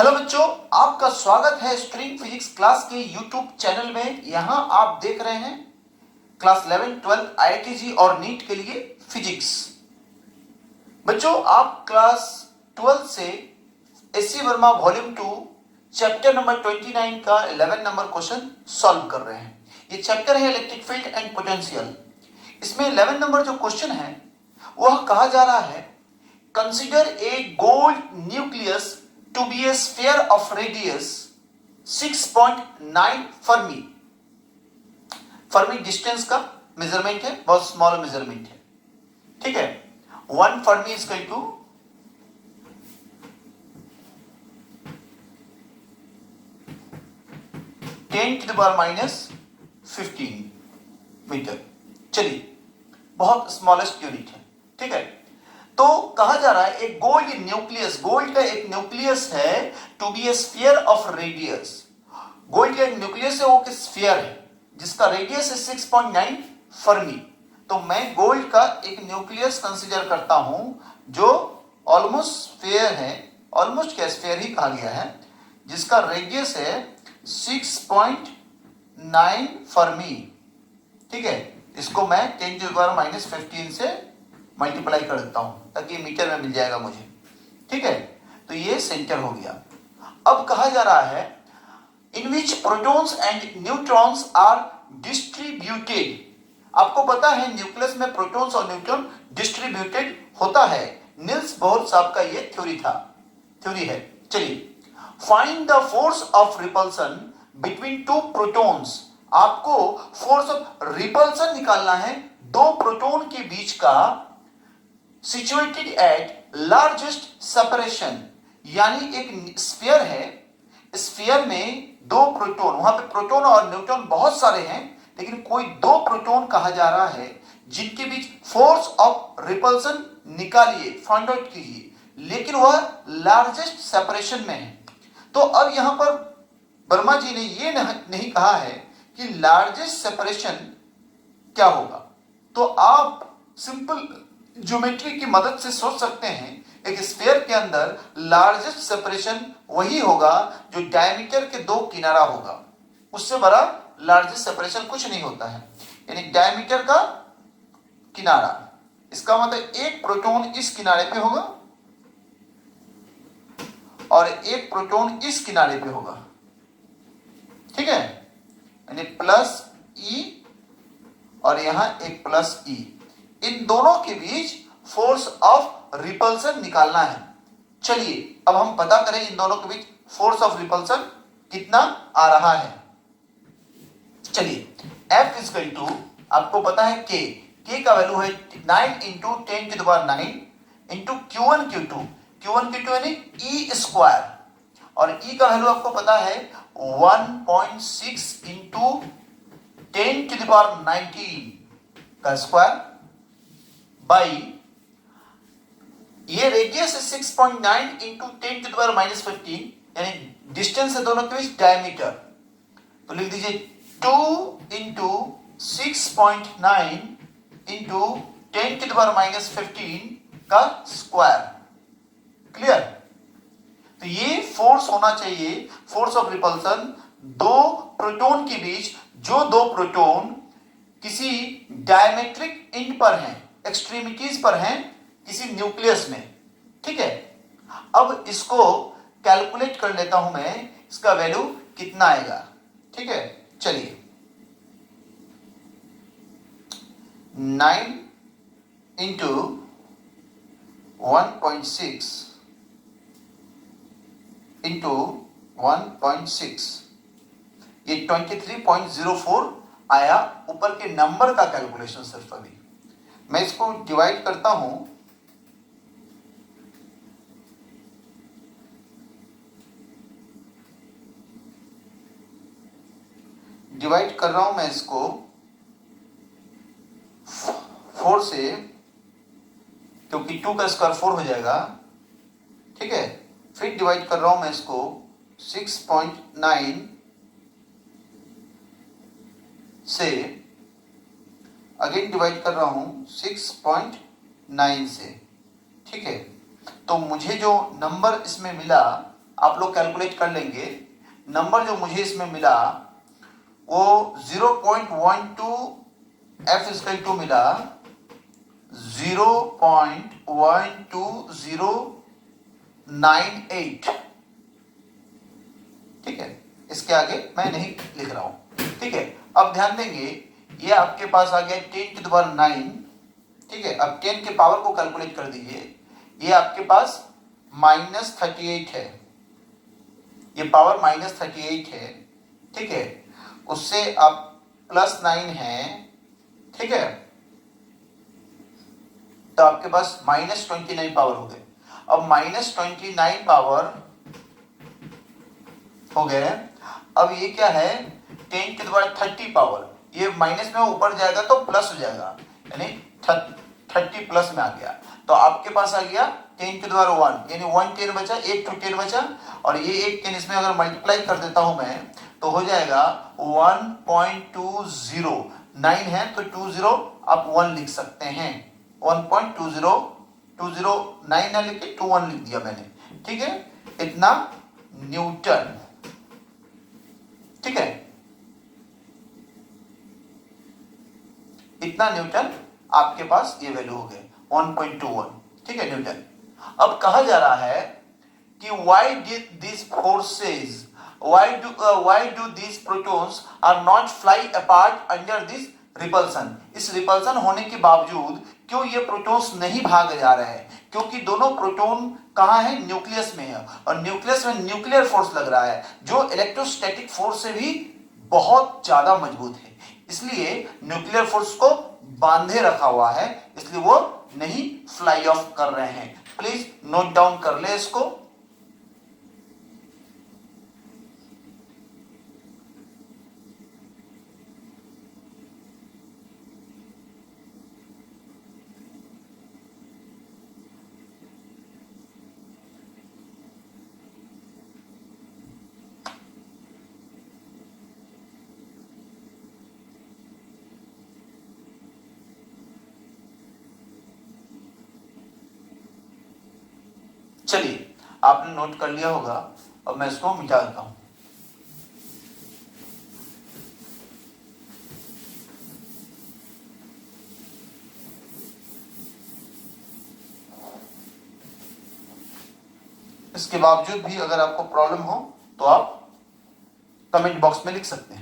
Hello बच्चों, आपका स्वागत है स्ट्रिंग फिजिक्स क्लास के यूट्यूब चैनल में। यहां आप देख रहे हैं क्लास 11, 12 आईआईटी और नीट के लिए फिजिक्स। बच्चों, आप क्लास 12 से SC Verma volume 2 chapter number 29 का 11 नंबर क्वेश्चन सॉल्व कर रहे हैं। ये चैप्टर है इलेक्ट्रिक फील्ड एंड पोटेंशियल। इसमें 11 नंबर जो क्वेश्चन है वह कहा जा रहा है, consider a gold nucleus to be a sphere of radius 6.9 fermi. Fermi distance का मेजरमेंट है, बहुत स्मॉल मेजरमेंट है, ठीक है। 1 fermi is equal to 10⁻⁻15 metre. चलिए, बहुत स्मॉलेस्ट यूनिट है, ठीक है। तो कहा जा रहा है एक गोल्ड न्यूक्लियस, गोल्ड का एक न्यूक्लियस है to be a sphere of radius. Gold का एक न्यूक्लियस है, वो एक स्फीयर है जिसका रेडियस है 6.9 फर्मी। तो मैं गोल्ड का एक न्यूक्लियस कंसीडर करता हूं जो ऑलमोस्ट स्फीयर है, ऑलमोस्ट क्या स्फीयर ही कहा गया है, जिसका रेडियस है 6.9 फर्मी, ठीक है। इसको मैं 10⁻⁻15 से मल्टीप्लाई कर देता हूं ताकि मीटर में मिल जाएगा मुझे, ठीक है। तो ये सेंटर हो गया। अब कहा जा रहा है in which protons and neutrons are distributed. आपको पता है न्यूक्लियस में प्रोटॉन्स और न्यूट्रॉन डिस्ट्रीब्यूटेड होता है। नील्स बोहर साहब का ये थ्योरी है। चलिए, find the force of repulsion between two protons. आपको फोर्स ऑफ रिपल्सन निकालना है दो प्रोटॉन के बीच का, सिचुएटेड एट लार्जेस्ट सेपरेशन। यानी एक स्फीयर है, स्फीयर में दो प्रोटॉन, वहां पे प्रोटॉन और न्यूट्रॉन बहुत सारे हैं, लेकिन कोई दो प्रोटॉन कहा जा रहा है जिनके बीच फोर्स ऑफ रिपल्सन निकालिए, फाइंड आउट कीजिए, लेकिन वह लार्जेस्ट सेपरेशन में है। तो अब यहां पर वर्मा जी ने यह नहीं कहा है कि लार्जेस्ट सेपरेशन क्या होगा। तो आप सिंपल ज्योमेट्री की मदद से सोच सकते हैं एक स्फीयर के अंदर लार्जेस्ट सेपरेशन वही होगा जो डायमीटर के दो किनारा होगा, उससे बड़ा लार्जेस्ट सेपरेशन कुछ नहीं होता है। यानी डायमीटर का किनारा, इसका मतलब एक प्रोटॉन इस किनारे पे होगा और एक प्रोटॉन इस किनारे पे होगा, ठीक है। यानी प्लस ई और यहां एक प्लस ई, इन दोनों के बीच फोर्स ऑफ रिपल्सन निकालना है। चलिए, अब हम पता करें इन दोनों के बीच फोर्स ऑफ रिपल्सन कितना आ रहा है। चलिए, F इज इक्वल टू, आपको पता है K का वैल्यू है 9 इंटू 10⁻9 इंटू Q1 Q2 यानी E स्क्वायर, और E का वैल्यू आपको पता है 1.6 इंटू 10⁻19 का स्क्वायर बाई, ये रेडियस है 6.9 इंटू 10⁻⁻15, यानी डिस्टेंस है दोनों के बीच डायमीटर। तो लिख दीजिए 2 इंटू 6.9 इंटू 10⁻⁻15 का स्क्वायर। क्लियर? तो ये फोर्स होना चाहिए, फोर्स ऑफ रिपल्सन दो प्रोटॉन के बीच, जो दो प्रोटॉन किसी डायमेट्रिक एंड पर हैं, एक्सट्रीमिटीज पर हैं किसी न्यूक्लियस में, ठीक है। अब इसको कैलकुलेट कर लेता हूं मैं, इसका वैल्यू कितना आएगा, ठीक है। चलिए, 9 इंटू 1.6 इंटू 1.6, ये 23.04 आया। ऊपर के नंबर का कैलकुलेशन सिर्फ अभी मैं इसको डिवाइड करता हूं, डिवाइड कर रहा हूं मैं इसको 4 से, क्योंकि 2 का स्क्वायर 4 हो जाएगा, ठीक है। फिर डिवाइड कर रहा हूं मैं इसको 6.9 से, अगेन डिवाइड कर रहा हूं 6.9 से, ठीक है। तो मुझे जो नंबर इसमें मिला आप लोग कैलकुलेट कर लेंगे। नंबर जो मुझे इसमें मिला वो 0.12 एफ इक्वल टू मिला 0.12098। ठीक है, इसके आगे मैं नहीं लिख रहा हूं। ठीक है, अब ध्यान देंगे ये आपके पास आ गया 10⁹। ठीक है, अब 10 के पावर को कैलकुलेट कर दीजिए। ये आपके पास -38 है, ये पावर -38 है। ठीक है, उससे आप +9 है। ठीक है, तो आपके पास -29 पावर हो गए। अब -29 पावर हो गए। अब ये क्या है 10⁻30 पावर, ये माइनस में ऊपर जाएगा तो प्लस हो जाएगा, यानी 30 प्लस में आ गया। तो आपके पास आ गया 10⁻1, यानी 1 10 बचा, 1 to 10 बचा, और ये 1 10 इसमें अगर मल्टीप्लाई कर देता हूं मैं तो हो जाएगा 1.20। 9 है तो 20 आप 1 लिख सकते हैं। 1.20 ना लिख के 21 लिख दिया मैंने। ठीक है, इतना न्यूटन। ठीक है, इतना न्यूटन आपके पास ये वैल्यू हो गए 1.21। ठीक है, न्यूटन। अब कहा जा रहा है कि why do these protons are not fly apart under this repulsion? इस रिपल्सन होने के बावजूद क्यों ये प्रोटॉन्स नहीं भाग जा रहे हैं? क्योंकि दोनों प्रोटॉन कहां है? न्यूक्लियस में है, और न्यूक्लियस में न्यूक्लियर फोर्स लग रहा है जो इलेक्ट्रोस्टैटिक फोर्स से भी बहुत ज्यादा मजबूत है। इसलिए न्यूक्लियर फोर्स को बांधे रखा हुआ है, इसलिए वो नहीं फ्लाई ऑफ कर रहे हैं। प्लीज नोट डाउन कर ले इसको। चलिए, आपने नोट कर लिया होगा। अब मैं इसको मिटा देता हूं। इसके बावजूद भी अगर आपको प्रॉब्लम हो तो आप कमेंट बॉक्स में लिख सकते हैं।